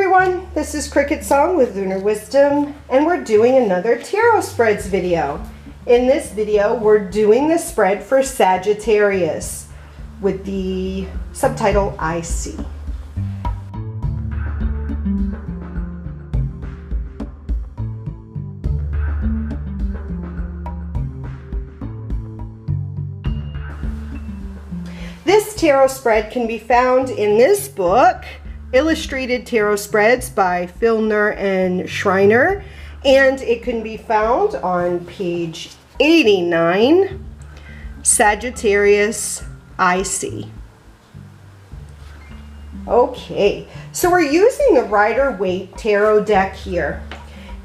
everyone, this is CricketSong with Lunar Wisdom, and we're doing another tarot spreads video. In this video, we're doing the spread for Sagittarius with the subtitle I See. This tarot spread can be found in this book, Illustrated Tarot Spreads by Filner and Schreiner, and it can be found on page 89, Sagittarius I See. Okay, so we're using the Rider-Waite Tarot deck here,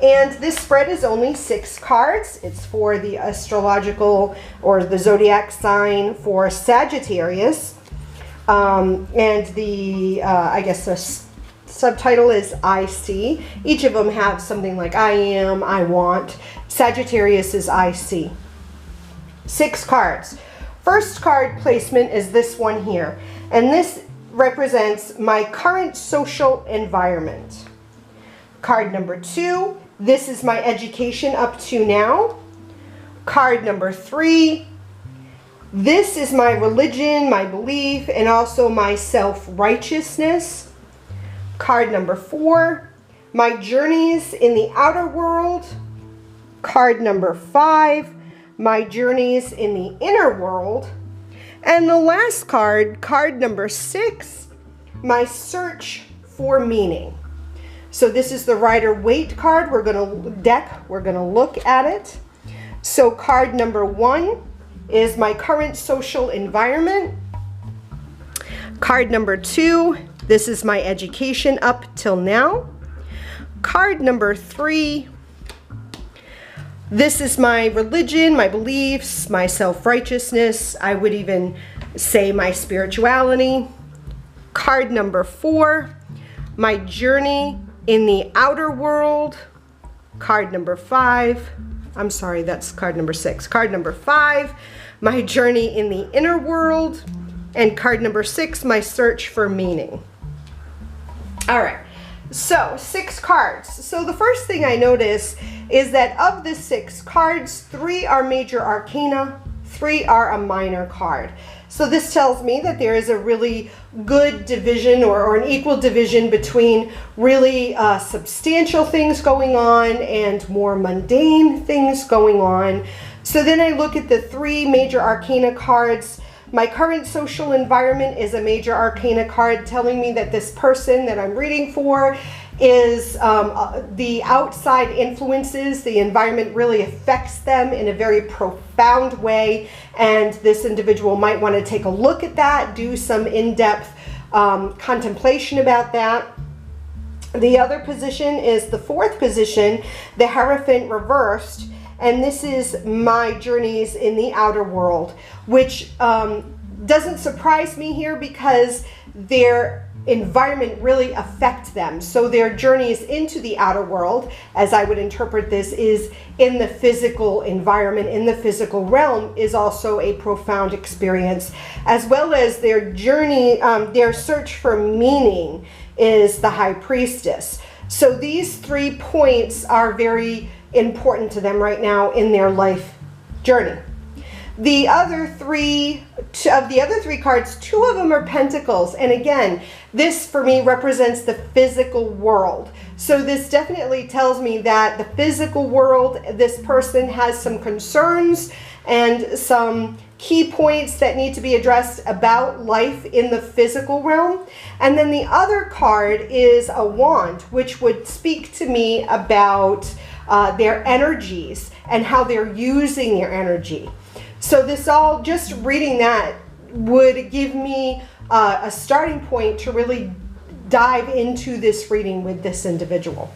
and this spread is only 6 cards. It's for the astrological or the zodiac sign for Sagittarius. And the, I guess the subtitle is I See. Each of them have something like I am, I want. Sagittarius is I See. 6 cards. First card placement is this one here. And this represents my current social environment. Card number 2, this is my education up to now. Card number 3, this is my religion, my belief, and also my self-righteousness. Card number 4, my journeys in the outer world. Card number 5, my journeys in the inner world. And the last card, card number 6, my search for meaning. So this is the Rider-Waite card. We're going to look at it. So card number 1 is my current social environment. Card number 2, this is my education up till now. Card number 3, this is my religion, my beliefs, my self-righteousness. I would even say my spirituality. Card number 4, my journey in the outer world. Card number 5, I'm sorry, that's card number 6. Card number 5, my journey in the inner world. And card number 6, my search for meaning. All right, so 6 cards. So the first thing I notice is that of the 6 cards, 3 are major arcana, 3 are a minor card. So this tells me that there is a really good division or an equal division between really substantial things going on and more mundane things going on. So then I look at the 3 major arcana cards. My current social environment is a major arcana card telling me that this person that I'm reading for is the outside influences, the environment really affects them in a very profound way, and this individual might want to take a look at that, do some in-depth contemplation about that. The other position is the 4th position, the Hierophant reversed, and this is my journeys in the outer world, which doesn't surprise me here because their environment really affects them. So their journeys into the outer world, as I would interpret this, is in the physical environment, in the physical realm, is also a profound experience, as well as their journey, their search for meaning is the High Priestess. So these 3 points are very important to them right now in their life journey. The other 3 cards, 2 of them are pentacles, and again, this for me represents the physical world. So this definitely tells me that the physical world, this person has some concerns and some key points that need to be addressed about life in the physical realm. And then the other card is a wand, which would speak to me about their energies and how they're using their energy. So this all, just reading that would give me a starting point to really dive into this reading with this individual.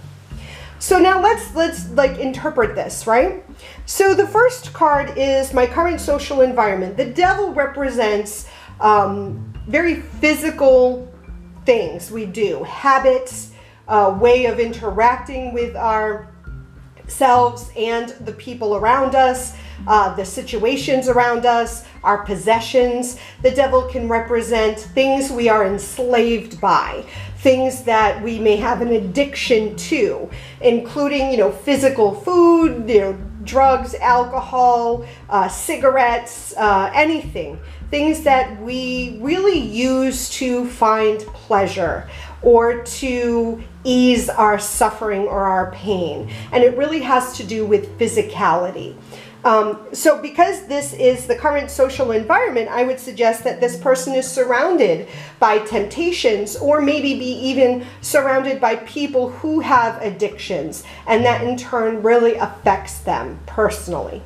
So now let's like interpret this, right? So the first card is my current social environment. The Devil represents very physical things we do, habits, way of interacting with ourselves and the people around us, the situations around us, our possessions. The devil can represent things we are enslaved by, things that we may have an addiction to, including, physical food, drugs, alcohol, cigarettes, anything. Things that we really use to find pleasure or to ease our suffering or our pain. And it really has to do with physicality. So because this is the current social environment, I would suggest that this person is surrounded by temptations, or maybe be even surrounded by people who have addictions, and that in turn really affects them personally.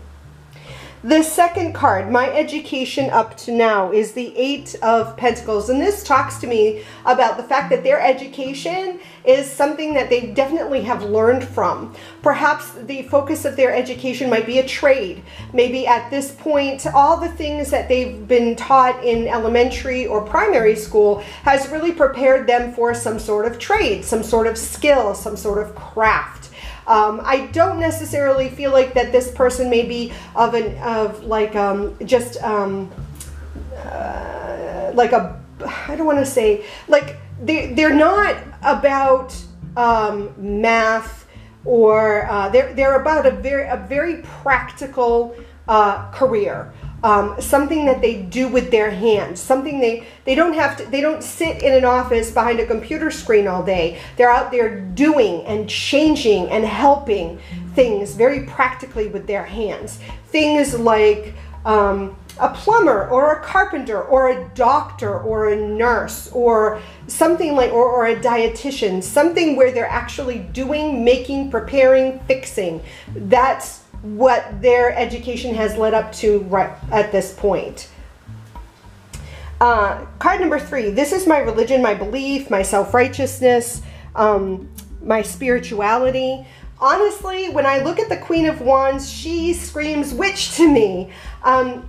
The second card, my education up to now, is the Eight of Pentacles. And this talks to me about the fact that their education is something that they definitely have learned from. Perhaps the focus of their education might be a trade. Maybe at this point, all the things that they've been taught in elementary or primary school has really prepared them for some sort of trade, some sort of skill, some sort of craft. I don't necessarily feel like that this person may be like I don't want to say, like, they're not about math, or they're about a very practical career. Something that they do with their hands, something they don't sit in an office behind a computer screen all day. They're out there doing and changing and helping things very practically with their hands. Things like a plumber or a carpenter or a doctor or a nurse or something like, or a dietitian, something where they're actually doing, making, preparing, fixing. That's what their education has led up to right at this point. Card number 3. This is my religion, my belief, my self-righteousness, my spirituality. Honestly, when I look at the Queen of Wands, she screams witch to me.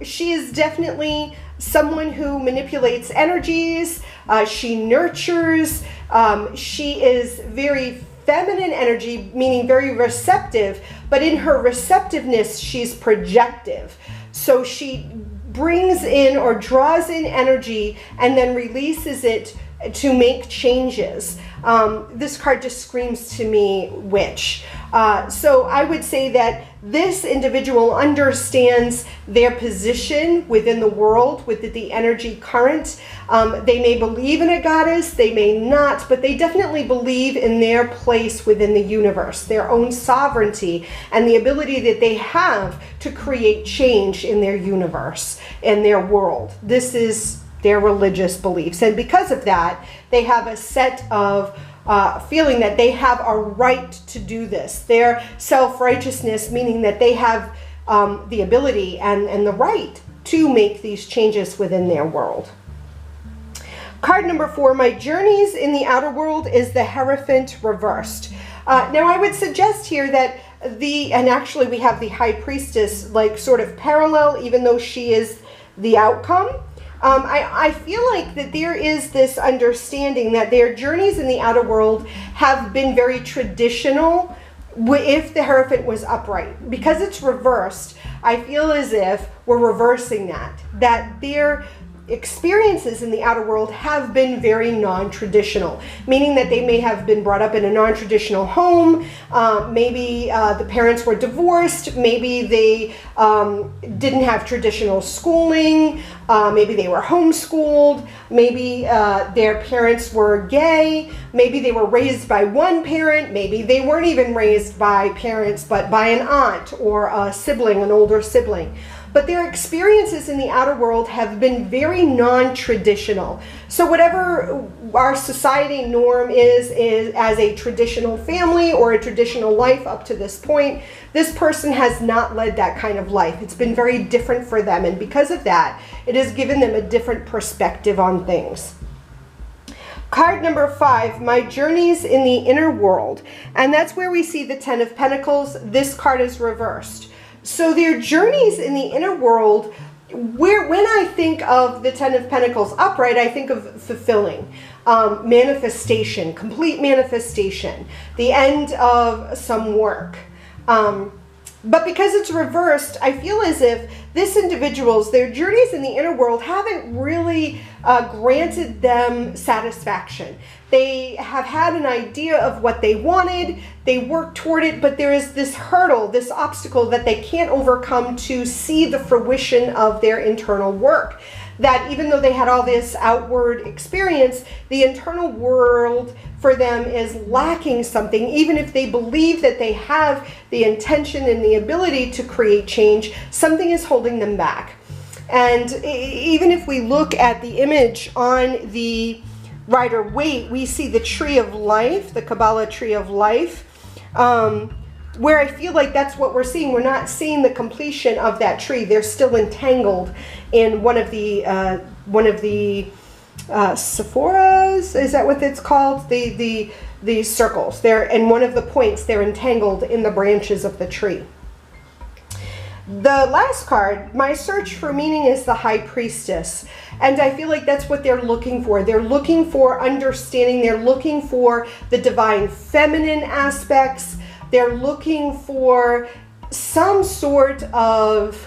She is definitely someone who manipulates energies. She nurtures. She is very feminine energy, meaning very receptive, but in her receptiveness, she's projective. So she brings in or draws in energy and then releases it to make changes. This card just screams to me witch. So I would say that this individual understands their position within the world, with the energy current. They may believe in a goddess, they may not, but they definitely believe in their place within the universe, their own sovereignty, and the ability that they have to create change in their universe, in their world. This is their religious beliefs. And because of that, they have a set of feeling that they have a right to do this. Their self-righteousness, meaning that they have the ability and the right to make these changes within their world. Card number 4, my journeys in the outer world, is the Hierophant reversed. Now I would suggest here that and actually we have the High Priestess like sort of parallel, even though she is the outcome. I feel like that there is this understanding that their journeys in the outer world have been very traditional if the Hierophant was upright. Because it's reversed, I feel as if we're reversing that their experiences in the outer world have been very non-traditional, meaning that they may have been brought up in a non-traditional home. Maybe the parents were divorced. Maybe they didn't have traditional schooling. Maybe they were homeschooled. Maybe their parents were gay. Maybe they were raised by one parent. Maybe they weren't even raised by parents, but by an aunt or a sibling, an older sibling. But their experiences in the outer world have been very non-traditional. So whatever our society norm is as a traditional family or a traditional life up to this point, this person has not led that kind of life. It's been very different for them. And because of that, it has given them a different perspective on things. Card number 5, my journeys in the inner world. And that's where we see the 10 of Pentacles. This card is reversed. So their journeys in the inner world, when I think of the 10 of Pentacles upright, I think of fulfilling, manifestation, complete manifestation, the end of some work. But because it's reversed, I feel as if this individual's, their journeys in the inner world haven't really granted them satisfaction. They have had an idea of what they wanted, they work toward it, but there is this hurdle, this obstacle that they can't overcome to see the fruition of their internal work. That even though they had all this outward experience, the internal world for them is lacking something. Even if they believe that they have the intention and the ability to create change, something is holding them back. And even if we look at the image on the Rider-Waite, we see the tree of life, the Kabbalah tree of life, where I feel like that's what we're seeing. We're not seeing the completion of that tree. They're still entangled in one of the Sephoras, is that what it's called? The circles. They're in one of the points. They're entangled in the branches of the tree. The last card, my search for meaning, is the High Priestess. And I feel like that's what they're looking for. They're looking for understanding. They're looking for the divine feminine aspects. They're looking for some sort of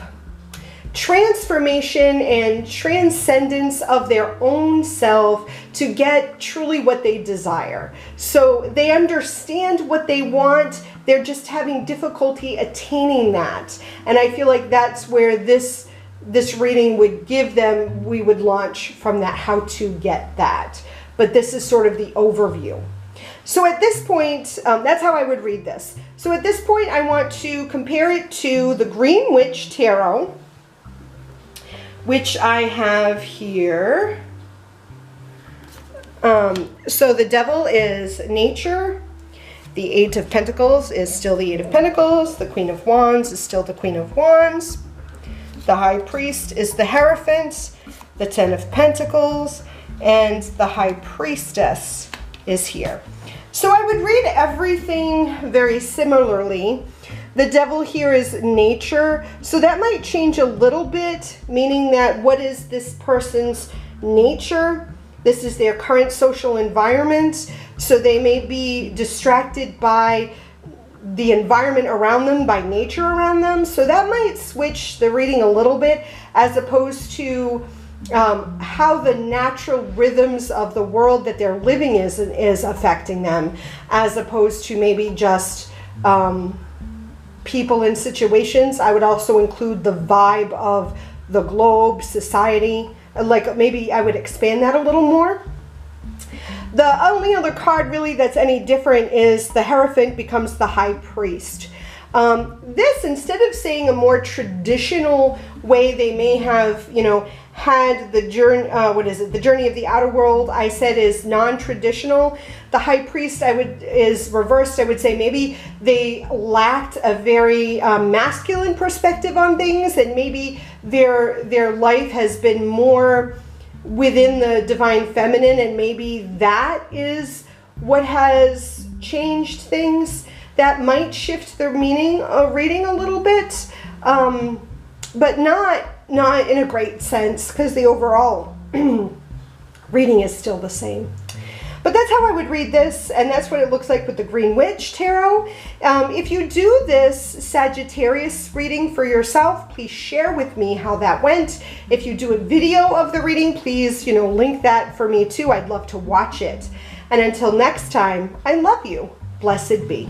transformation and transcendence of their own self to get truly what they desire. So they understand what they want. They're just having difficulty attaining that. And I feel like that's where this reading would give them, we would launch from that, how to get that. But this is sort of the overview. So at this point, that's how I would read this. So at this point, I want to compare it to the Green Witch Tarot, which I have here. So the Devil is nature. The Eight of Pentacles is still the Eight of Pentacles. The Queen of Wands is still the Queen of Wands. The High Priest is the Hierophant. The Ten of Pentacles. And the High Priestess is here. So I would read everything very similarly. The Devil here is nature, so that might change a little bit, meaning that what is this person's nature? This is their current social environment, so they may be distracted by the environment around them, by nature around them. So that might switch the reading a little bit, as opposed to how the natural rhythms of the world that they're living is affecting them, as opposed to maybe just people and situations. I would also include the vibe of the globe, society. Like maybe I would expand that a little more. The only other card really that's any different is the Hierophant becomes the High Priest. This, instead of saying a more traditional way they may have, had the journey, the journey of the outer world, I said is non-traditional. The High Priest is reversed. I would say maybe they lacked a very masculine perspective on things, and maybe their life has been more within the divine feminine, and maybe that is what has changed things. That might shift their meaning of reading a little bit, but not in a great sense, because the overall reading is still the same. But that's how I would read this, and that's what it looks like with the Green Witch Tarot. If you do this Sagittarius reading for yourself, please share with me how that went. If you do a video of the reading, please, link that for me too. I'd love to watch it. And until next time, I love you. Blessed be.